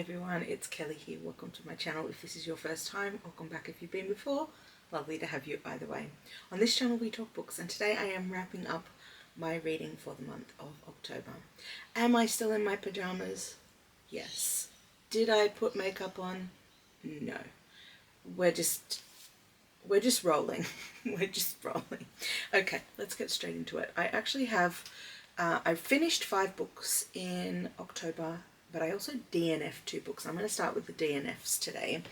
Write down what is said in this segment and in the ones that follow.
everyone, it's Kelly here. Welcome to my channel. If this is your first time, welcome back if you've been before. Lovely to have you either way. On this channel we talk books, and today I am wrapping up my reading for the month of October. Am I still in my pajamas? Yes. Did I put makeup on? No. We're just rolling. We're just rolling. Okay, let's get straight into it. I actually have I finished 5 books in October, but I also DNF'd 2 books. I'm going to start with the DNFs today,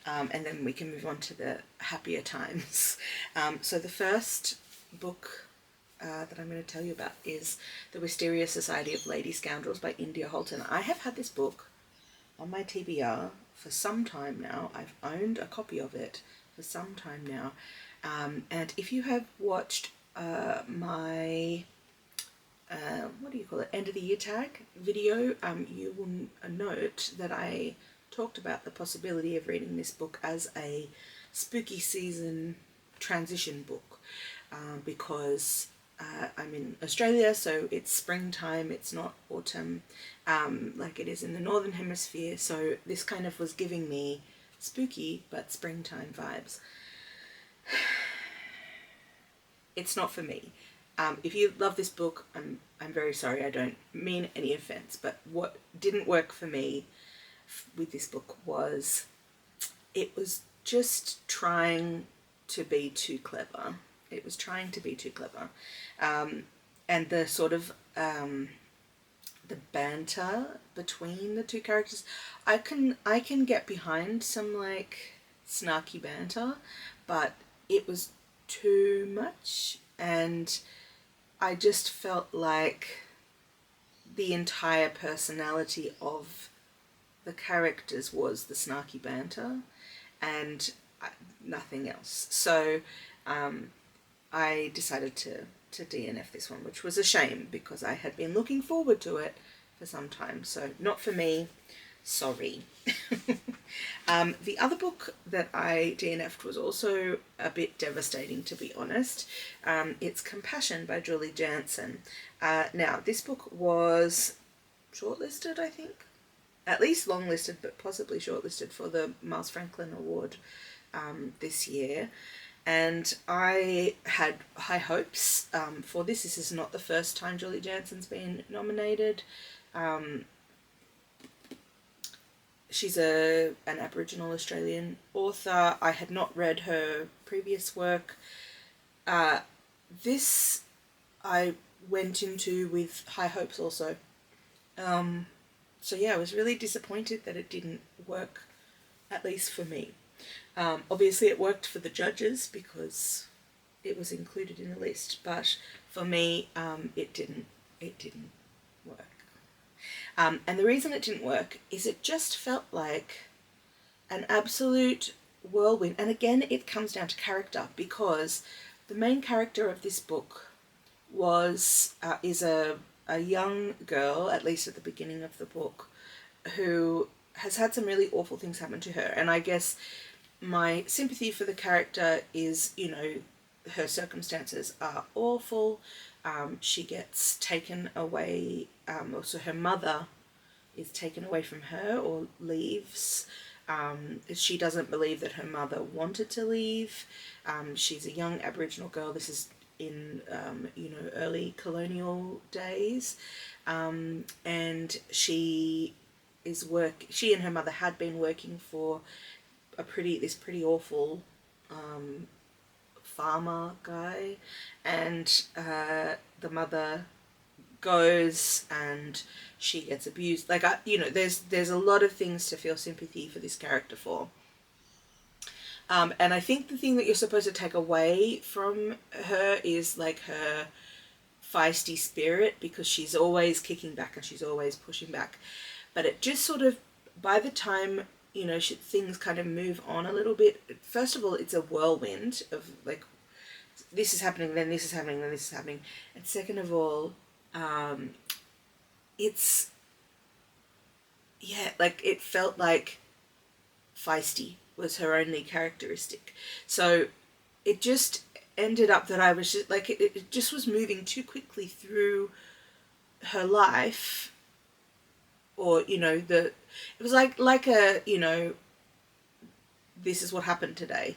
and then we can move on to the happier times. So the first book that I'm going to tell you about is The Wisteria Society of Lady Scoundrels by India Holton. I have had this book on my TBR for some time now. I've owned a copy of it for some time now. And if you have watched my what do you call it, end of the year tag video, you will note that I talked about the possibility of reading this book as a spooky season transition book, because I'm in Australia, so it's springtime, it's not autumn like it is in the northern hemisphere, so this kind of was giving me spooky but springtime vibes. It's not for me. If you love this book, I'm very sorry, I don't mean any offense, but what didn't work for me with this book was it was just trying to be too clever. It was trying to be too clever. And the sort of the banter between the two characters, I can get behind some like snarky banter, but it was too much, and I just felt like the entire personality of the characters was the snarky banter and nothing else. So I decided to DNF this one, which was a shame because I had been looking forward to it for some time. So not for me, sorry. The other book that I DNF'd was also a bit devastating, to be honest. It's Compassion by Julie Janson. Now, this book was shortlisted, I think. At least longlisted, but possibly shortlisted for the Miles Franklin Award this year. And I had high hopes for this. This is not the first time Julie Janson's been nominated. She's an Aboriginal Australian author. I had not read her previous work. This I went into with high hopes also. So yeah, I was really disappointed that it didn't work, at least for me. Obviously it worked for the judges because it was included in the list, but for me it didn't work. And the reason it didn't work is it just felt like an absolute whirlwind. And again, it comes down to character, because the main character of this book is a young girl, at least at the beginning of the book, who has had some really awful things happen to her. And I guess my sympathy for the character is, you know, her circumstances are awful. She gets taken away, so her mother is taken away from her or leaves. She doesn't believe that her mother wanted to leave. She's a young Aboriginal girl. This is in, you know, early colonial days. And she and her mother had been working for this pretty awful farmer guy, and the mother goes and she gets abused. Like, you know, there's a lot of things to feel sympathy for this character for. And I think the thing that you're supposed to take away from her is like her feisty spirit, because she's always kicking back and she's always pushing back. But it just sort of, by the time, you know, things kind of move on a little bit. First of all, it's a whirlwind of like, this is happening, then this is happening, then this is happening. And second of all, it's, yeah, like it felt like feisty was her only characteristic. So it just ended up that I was just like, it just was moving too quickly through her life or, you know, it was like a, you know, this is what happened today,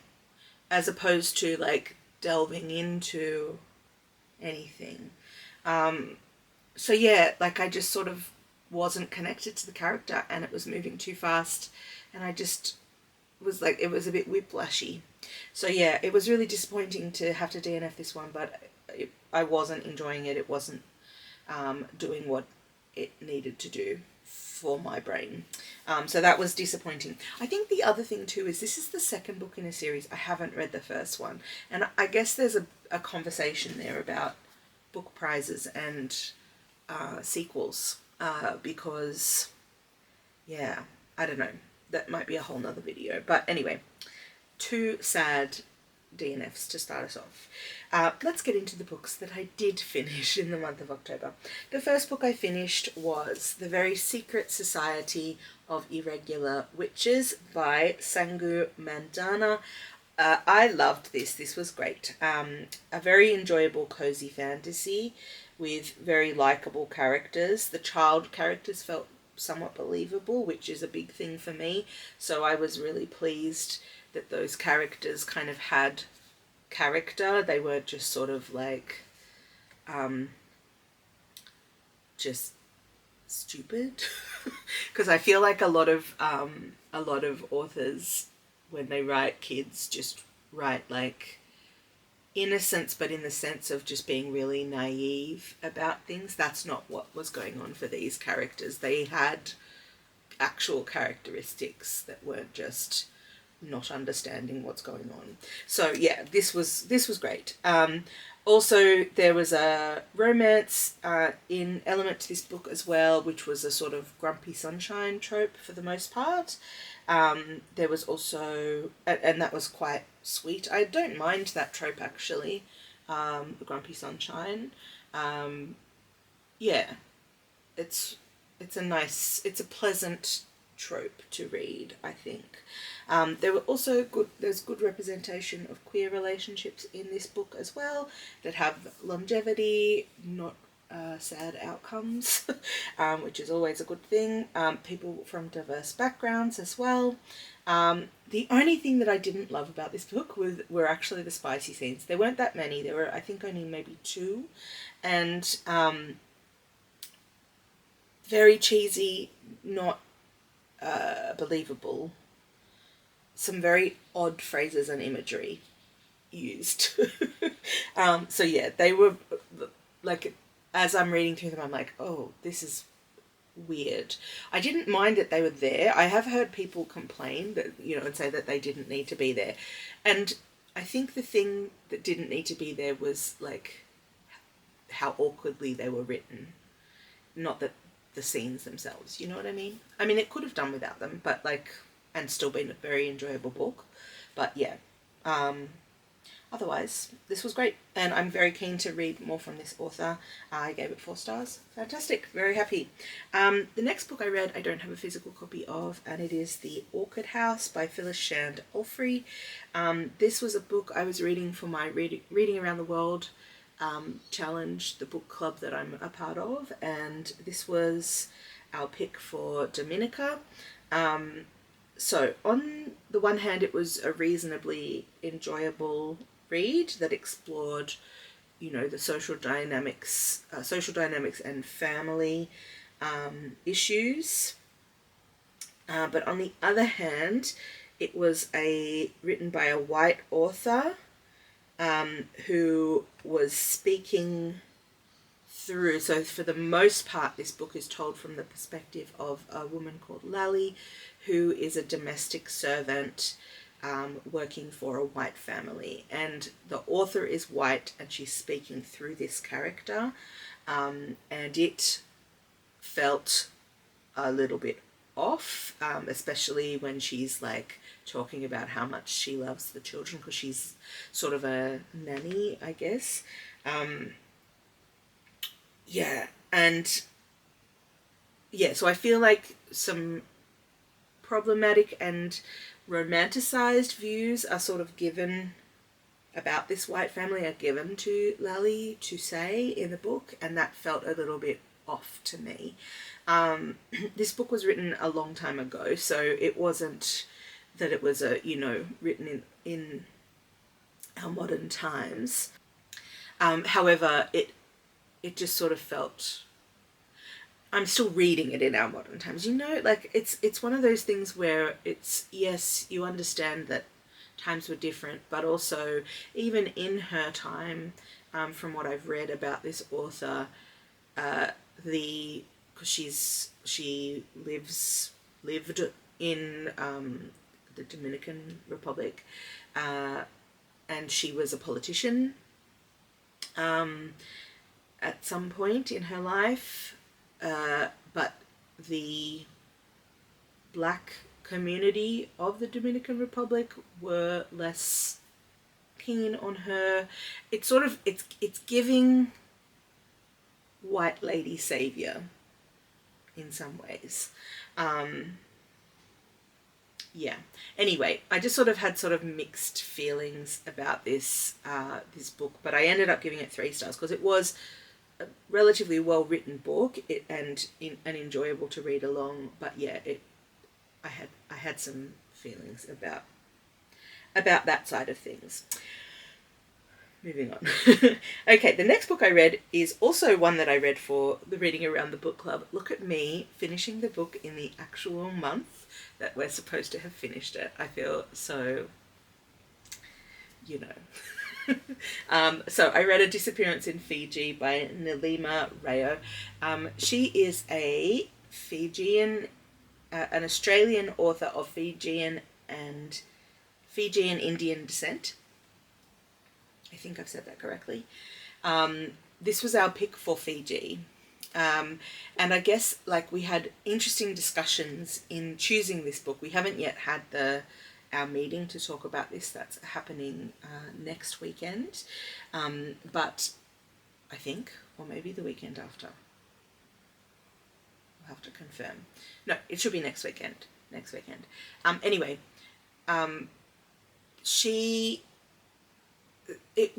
as opposed to like delving into anything. So yeah, like I just sort of wasn't connected to the character, and it was moving too fast, and I just was like, it was a bit whiplashy. So yeah, it was really disappointing to have to DNF this one, but I wasn't enjoying it. It wasn't doing what it needed to do for my brain. So that was disappointing. I think the other thing too is this is the second book in a series. I haven't read the first one, and I guess there's a conversation there about book prizes and sequels, because yeah, I don't know, that might be a whole nother video, but anyway, two sad DNFs to start us off. Let's get into the books that I did finish in the month of October. The first book I finished was The Very Secret Society of Irregular Witches by Sangu Mandanna. I loved this. This was great. A very enjoyable cozy fantasy with very likable characters. The child characters felt somewhat believable, which is a big thing for me. So I was really pleased that those characters kind of had character. They weren't just sort of like just stupid. Because I feel like a lot of authors, when they write kids, just write like innocence, but in the sense of just being really naive about things. That's not what was going on for these characters. They had actual characteristics that weren't just not understanding what's going on. So yeah, this was great. Also, there was a romance in element to this book as well, which was a sort of grumpy sunshine trope for the most part. There was also, and that was quite sweet. I don't mind that trope actually, the grumpy sunshine. Yeah, it's a pleasant trope to read, I think. There's good representation of queer relationships in this book as well, that have longevity, not sad outcomes, which is always a good thing. People from diverse backgrounds as well. The only thing that I didn't love about this book were actually the spicy scenes. There weren't that many. There were, I think, only maybe two, and very cheesy, not believable. Some very odd phrases and imagery used. So yeah, they were like, as I'm reading through them, I'm like, oh, this is weird. I didn't mind that they were there. I have heard people complain that, you know, and say that they didn't need to be there. And I think the thing that didn't need to be there was like how awkwardly they were written. Not that the scenes themselves, you know what I mean? I mean, it could have done without them, but like, and still been a very enjoyable book. But yeah, otherwise, this was great, and I'm very keen to read more from this author. I gave it 4 stars. Fantastic. Very happy. The next book I read, I don't have a physical copy of, and it is The Orchid House by Phyllis Shand Allfrey. This was a book I was reading for my Reading Around the World challenge, the book club that I'm a part of, and this was our pick for Dominica. So on the one hand, it was a reasonably enjoyable read that explored, you know, the social dynamics and family issues. But on the other hand, it was written by a white author who was speaking through, so for the most part this book is told from the perspective of a woman called Lally, who is a domestic servant working for a white family, and the author is white and she's speaking through this character, and it felt a little bit off, especially when she's like talking about how much she loves the children, because she's sort of a nanny, I guess. Yeah, and yeah, so I feel like some problematic and romanticized views are sort of given about this white family, are given to Lally to say in the book, and that felt a little bit off to me. This book was written a long time ago, so it wasn't that it was written in our modern times. However, it just sort of felt, I'm still reading it in our modern times, like it's one of those things where it's, yes, you understand that times were different, but also even in her time, from what I've read about this author, because she lived in the Dominican Republic, and she was a politician at some point in her life, but the black community of the Dominican Republic were less keen on her. It's sort of, it's giving white lady savior in some ways. Yeah. Anyway, I just sort of had sort of mixed feelings about this this book, but I ended up giving it 3 stars because it was a relatively well written book and enjoyable to read along. But yeah, I had some feelings about that side of things. Moving on. Okay, the next book I read is also one that I read for the Reading Around the Book Club. Look at me finishing the book in the actual month that we're supposed to have finished it. I feel so, So I read A Disappearance in Fiji by Nilima Rayo. She is a Fijian, an Australian author of Fijian Indian descent. I think I've said that correctly. This was our pick for Fiji. And I guess like we had interesting discussions in choosing this book. We haven't yet had our meeting to talk about this. That's happening next weekend. But I think, or maybe the weekend after. I'll have to confirm. No, it should be next weekend. Anyway,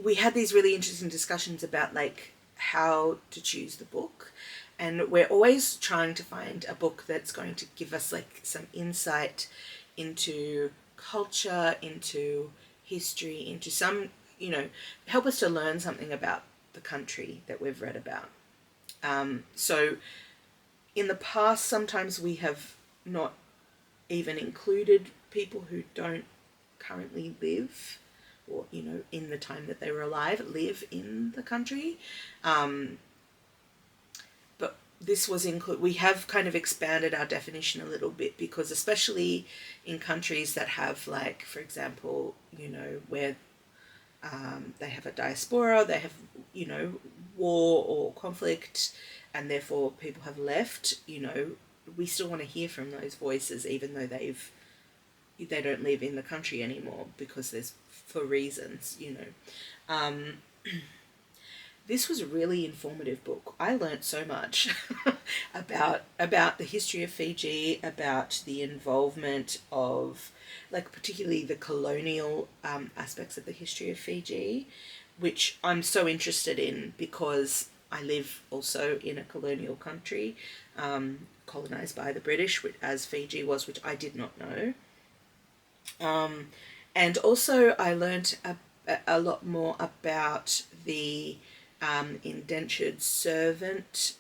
we had these really interesting discussions about like how to choose the book, and we're always trying to find a book that's going to give us like some insight into culture, into history, into some, help us to learn something about the country that we've read about. So in the past, sometimes we have not even included people who don't currently live, or in the time that they were alive, live in the country, but this was we have kind of expanded our definition a little bit, because especially in countries that have, like, for example, where they have a diaspora, they have war or conflict, and therefore people have left, we still want to hear from those voices, even though they don't live in the country anymore, because there's for reasons, This was a really informative book. I learnt so much about the history of Fiji, about the involvement of, like, particularly the colonial aspects of the history of Fiji, which I'm so interested in because I live also in a colonial country, colonised by the British, as Fiji was, which I did not know. And also I learnt a lot more about the indentured servant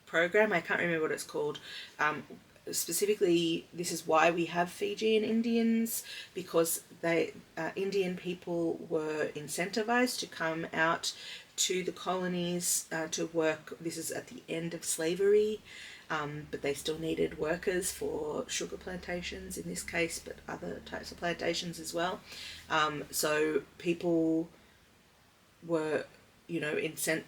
program. I can't remember what it's called. Specifically, this is why we have Fijian Indians, because Indian people were incentivized to come out to the colonies to work. This is at the end of slavery. But they still needed workers for sugar plantations in this case, but other types of plantations as well. So people were,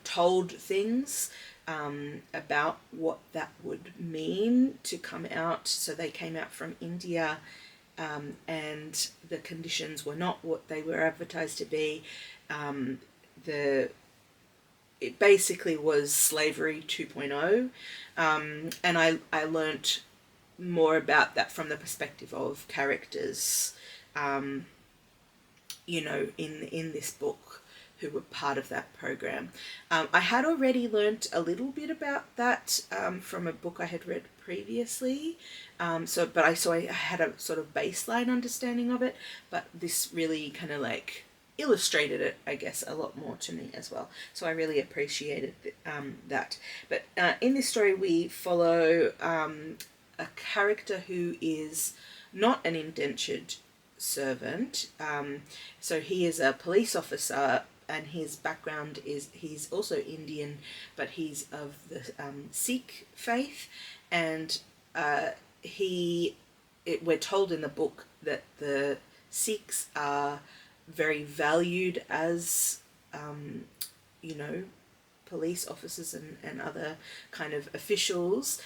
told things about what that would mean to come out. So they came out from India, and the conditions were not what they were advertised to be. It basically was slavery 2.0, and I learnt more about that from the perspective of characters, in this book, who were part of that program. I had already learnt a little bit about that from a book I had read previously, but I had a sort of baseline understanding of it, but this really kind of like illustrated it, I guess, a lot more to me as well. So I really appreciated that. But in this story we follow a character who is not an indentured servant. So he is a police officer, and his background is he's also Indian, but he's of the Sikh faith, and we're told in the book that the Sikhs are very valued as police officers and other kind of officials,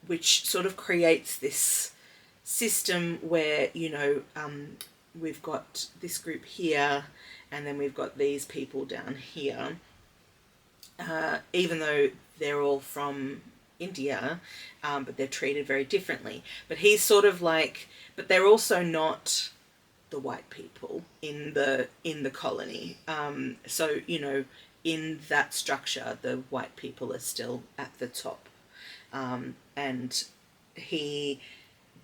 which sort of creates this system where we've got this group here and then we've got these people down here, even though they're all from India, but they're treated very differently. But he's sort of like, but they're also not the white people in the colony. So in that structure, the white people are still at the top, and he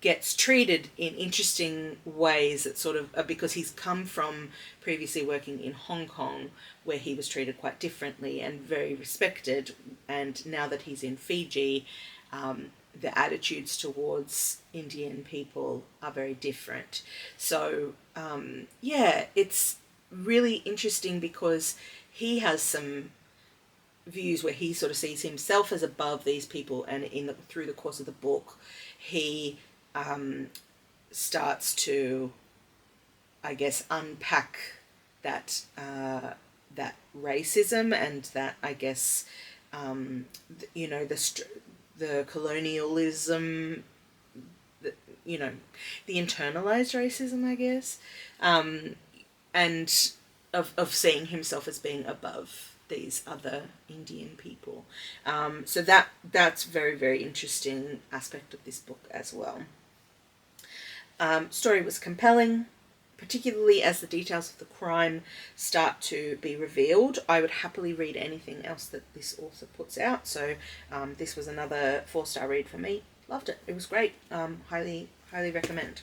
gets treated in interesting ways that sort of, because he's come from previously working in Hong Kong, where he was treated quite differently and very respected, and now that he's in Fiji, the attitudes towards Indian people are very different. So it's really interesting because he has some views where he sort of sees himself as above these people, and through the course of the book he starts to, I guess, unpack that that racism and that, I guess, the colonialism, the internalized racism, I guess, and of seeing himself as being above these other Indian people. So that's very, very interesting aspect of this book as well. Story was compelling, particularly as the details of the crime start to be revealed. I would happily read anything else that this author puts out. So this was another 4-star read for me. Loved it. It was great. Highly, highly recommend.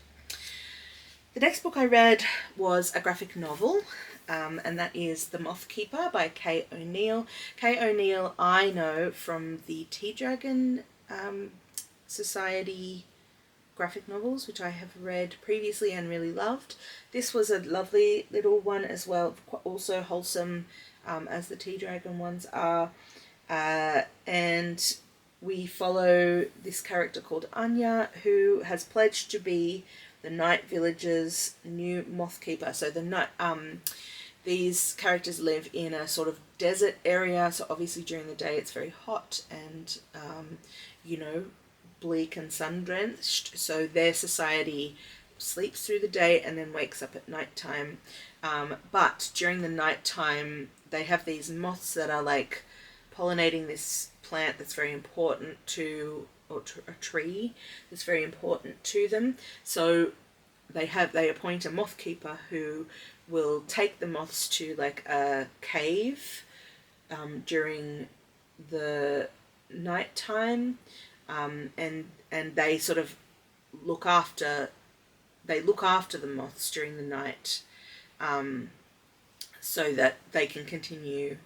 The next book I read was a graphic novel, and that is The Moth Keeper by Kay O'Neill. Kay O'Neill I know from the Tea Dragon Society graphic novels, which I have read previously and really loved. This was a lovely little one as well, also wholesome as the Tea Dragon ones are, and we follow this character called Anya, who has pledged to be the Night Village's new Moth Keeper. So these characters live in a sort of desert area, so obviously during the day it's very hot and bleak and sun-drenched, so their society sleeps through the day and then wakes up at night time, but during the night time they have these moths that are like pollinating this plant that's very important to, or a tree that's very important to them. So they appoint a moth keeper who will take the moths to like a cave during the night time, and they sort of look after the moths during the night, so that they can continue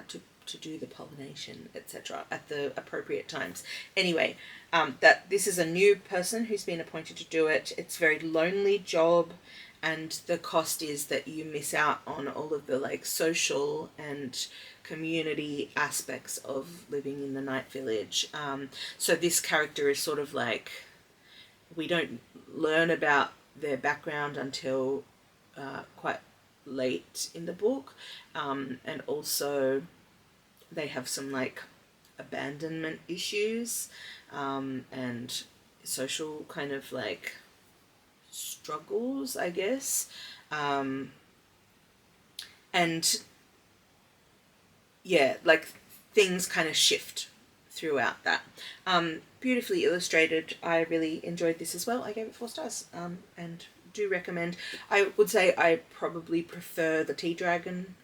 to do the pollination, etc., at the appropriate times. Anyway, that this is a new person who's been appointed to do it. It's a very lonely job, and the cost is that you miss out on all of the like social and community aspects of living in the night village. So this character is sort of like, we don't learn about their background until quite late in the book, and also they have some like abandonment issues, and social kind of like struggles, I guess, and yeah, like things kind of shift throughout that. Beautifully illustrated. I really enjoyed this as well. I gave it 4 stars, and do recommend. I would say I probably prefer the Tea Dragon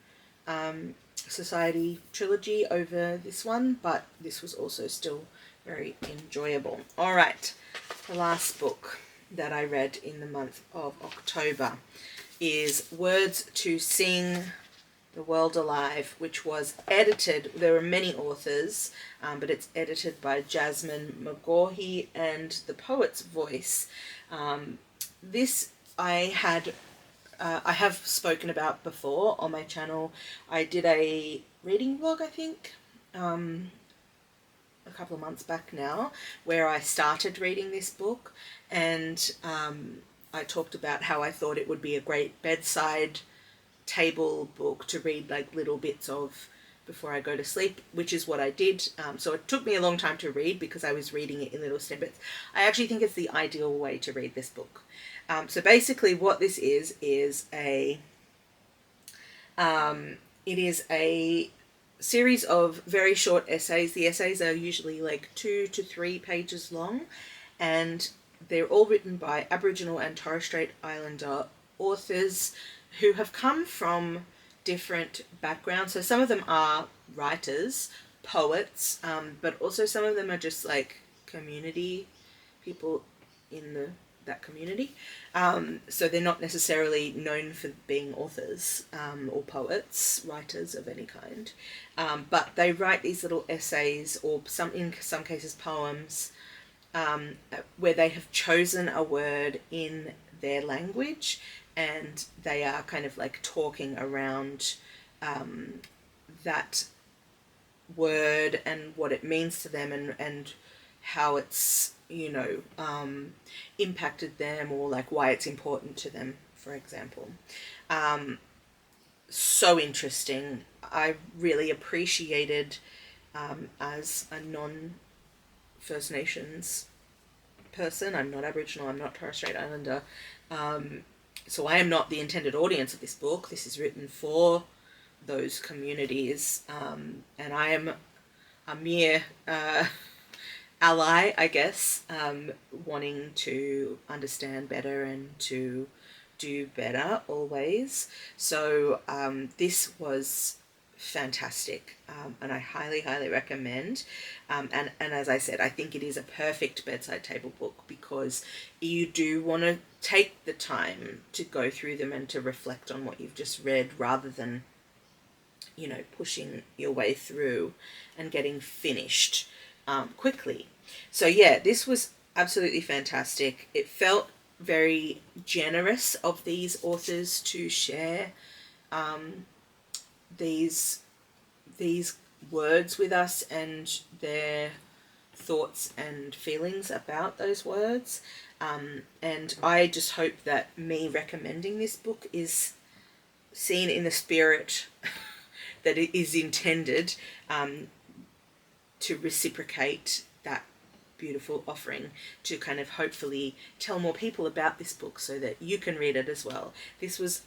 Society trilogy over this one, but this was also still very enjoyable. All right, the last book that I read in the month of October is Words to Sing the World Alive, which was edited, there are many authors, but it's edited by Jasmine McGaughey and The Poet's Voice. This I have spoken about before on my channel. I did a reading vlog, I think, a couple of months back now, where I started reading this book, and I talked about how I thought it would be a great bedside table book to read like little bits of before I go to sleep, which is what I did. So it took me a long time to read because I was reading it in little snippets. I actually think it's the ideal way to read this book. So basically what this is a it is a series of very short essays. The essays are usually like 2 to 3 pages long, and they're all written by Aboriginal and Torres Strait Islander authors who have come from different backgrounds. So some of them are writers, poets, but also some of them are just like community people in that community. So they're not necessarily known for being authors or poets, writers of any kind. But they write these little essays, or in some cases poems, where they have chosen a word in their language, and they are kind of like talking around that word and what it means to them, and how it's, you know, impacted them, or like why it's important to them, for example. So interesting. I really appreciated, as a non-First Nations person, I'm not Aboriginal, I'm not Torres Strait Islander, so I am not the intended audience of this book. This is written for those communities, and I am a mere ally, I guess, wanting to understand better and to do better always. So this was fantastic, and I highly recommend, and as I said, I think it is a perfect bedside table book because you do want to take the time to go through them and to reflect on what you've just read, rather than, you know, pushing your way through and getting finished quickly. So yeah, this was absolutely fantastic. It felt very generous of these authors to share these words with us and their thoughts and feelings about those words, and I just hope that me recommending this book is seen in the spirit that it is intended, to reciprocate that beautiful offering, to kind of hopefully tell more people about this book so that you can read it as well. This was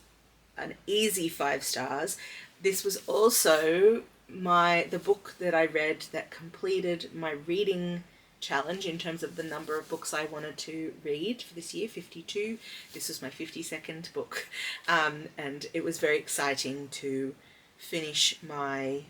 an easy 5 stars. This was also the book that I read that completed my reading challenge in terms of the number of books I wanted to read for this year, 52. This was my 52nd book, and it was very exciting to finish my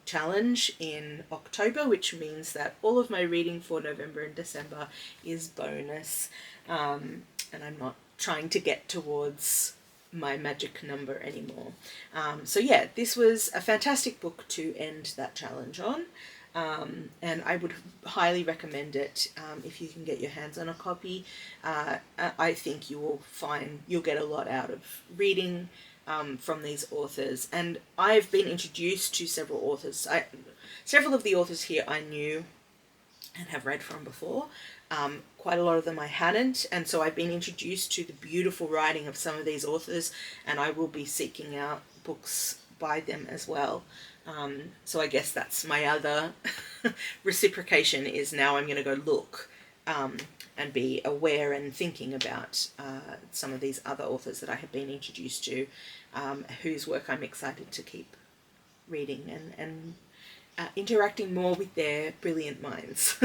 challenge in October, which means that all of my reading for November and December is bonus, and I'm not trying to get towards my magic number anymore. So yeah, this was a fantastic book to end that challenge on, and I would highly recommend it if you can get your hands on a copy. I think you will find you'll get a lot out of reading from these authors, and I've been introduced to several authors. Several of the authors here I knew and have read from before. Quite a lot of them I hadn't, and so I've been introduced to the beautiful writing of some of these authors, and I will be seeking out books by them as well. So I guess that's my other reciprocation, is now I'm going to go look and be aware and thinking about some of these other authors that I have been introduced to, whose work I'm excited to keep reading and interacting more with their brilliant minds.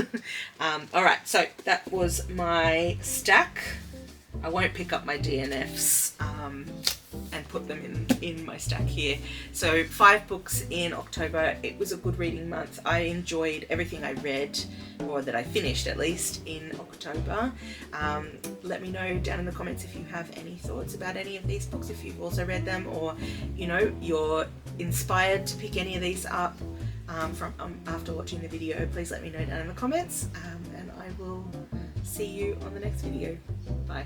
Alright, so that was my stack I won't pick up my DNFs and put them in my stack here. So 5 books in October. It was a good reading month. I enjoyed everything I read, or that I finished at least, in October. Let me know down in the comments if you have any thoughts about any of these books, if you've also read them, or you know, you're inspired to pick any of these up after watching the video. Please let me know down in the comments, and I will see you on the next video. Bye.